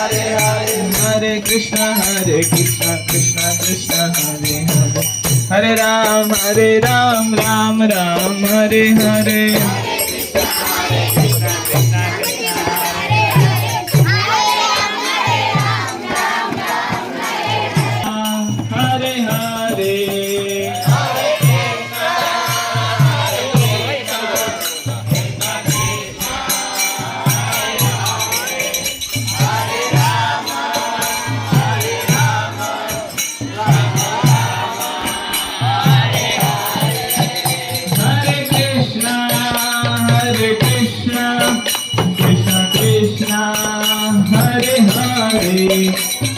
Hare Krishna Krishna Krishna Hare Hare Hare Ram Ram Ram Hare Hare Hare Hare Krishna Krishna Hare Hare